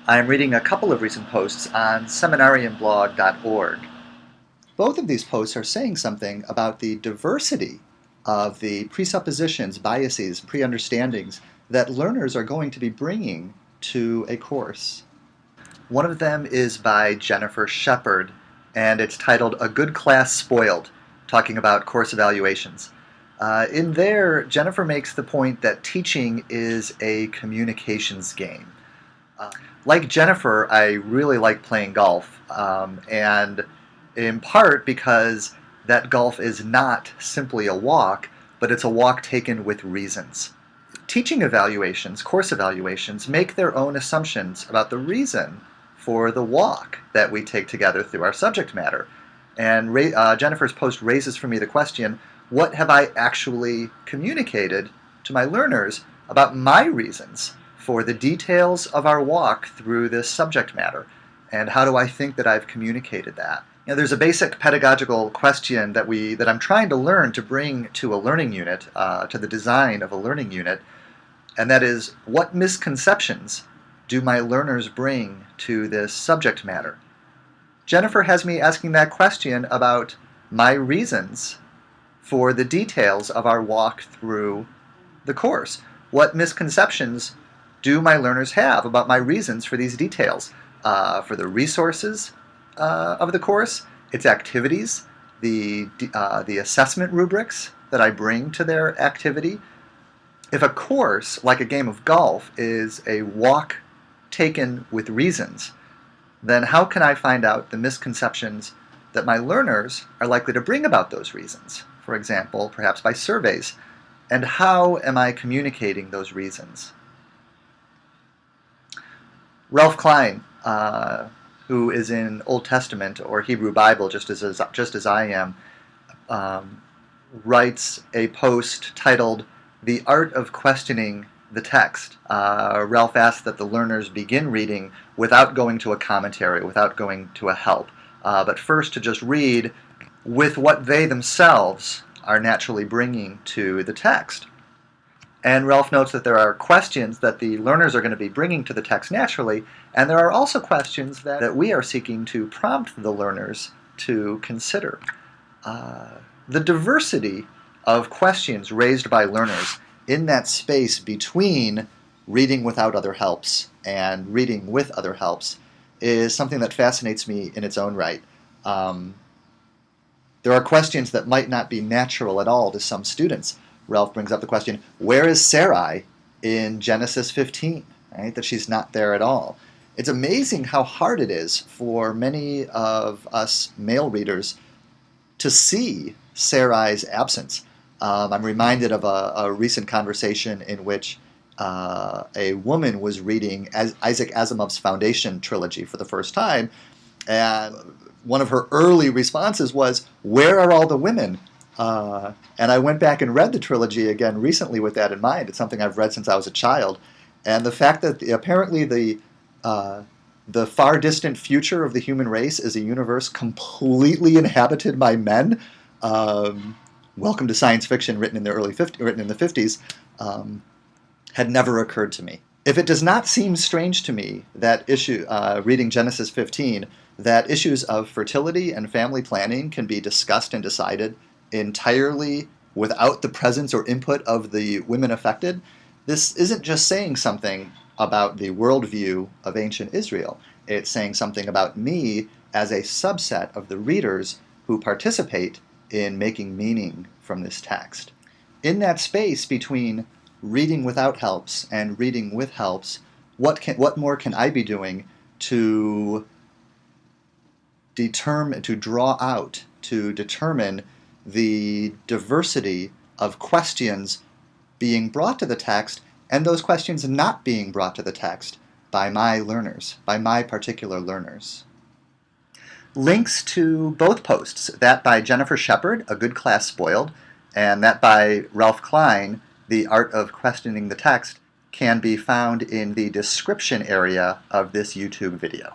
I'm reading a couple of recent posts on seminariumblog.org. Both of these posts are saying something about the diversity of the presuppositions, biases, pre-understandings that learners are going to be bringing to a course. One of them is by Jennifer Shepard, and it's titled A Good Class Spoiled, talking about course evaluations. In there, Jennifer makes the point that teaching is a communications game. Like Jennifer, I really like playing golf, and in part because that golf is not simply a walk, but it's a walk taken with reasons. Teaching evaluations, course evaluations, make their own assumptions about the reason for the walk that we take together through our subject matter. And Jennifer's post raises for me the question, what have I actually communicated to my learners about my reasons for the details of our walk through this subject matter? And how do I think that I've communicated that? You know, there's a basic pedagogical question that I'm trying to learn to bring to a learning unit, to the design of a learning unit, and that is, what misconceptions do my learners bring to this subject matter? Jennifer has me asking that question about my reasons for the details of our walk through the course. What misconceptions do my learners have about my reasons for these details? For the resources of the course, its activities, the assessment rubrics that I bring to their activity. If a course, like a game of golf, is a walk taken with reasons, then how can I find out the misconceptions that my learners are likely to bring about those reasons? For example, perhaps by surveys. And how am I communicating those reasons? Ralph Klein, who is in Old Testament or Hebrew Bible, just as I am, writes a post titled "The Art of Questioning the Text." Ralph asks that the learners begin reading without going to a commentary, without going to a help, but first to just read with what they themselves are naturally bringing to the text. And Ralph notes that there are questions that the learners are going to be bringing to the text naturally, and there are also questions that we are seeking to prompt the learners to consider. The diversity of questions raised by learners in that space between reading without other helps and reading with other helps is something that fascinates me in its own right. There are questions that might not be natural at all to some students. Ralph brings up the question, where is Sarai in Genesis 15? Right? That she's not there at all. It's amazing how hard it is for many of us male readers to see Sarai's absence. I'm reminded of a recent conversation in which a woman was reading Isaac Asimov's Foundation trilogy for the first time, and one of her early responses was, where are all the women? And I went back and read the trilogy again recently with that in mind. It's something I've read since I was a child. And the fact that apparently the far distant future of the human race is a universe completely inhabited by men, welcome to science fiction written in the written in the 50s, had never occurred to me. If it does not seem strange to me that reading Genesis 15, that issues of fertility and family planning can be discussed and decided entirely without the presence or input of the women affected, this isn't just saying something about the worldview of ancient Israel. It's saying something about me as a subset of the readers who participate in making meaning from this text. In that space between reading without helps and reading with helps, what more can I be doing to determine the diversity of questions being brought to the text and those questions not being brought to the text by my learners, by my particular learners. Links to both posts, that by Jennifer Shepard, A Good Class Spoiled, and that by Ralph Klein, The Art of Questioning the Text, can be found in the description area of this YouTube video.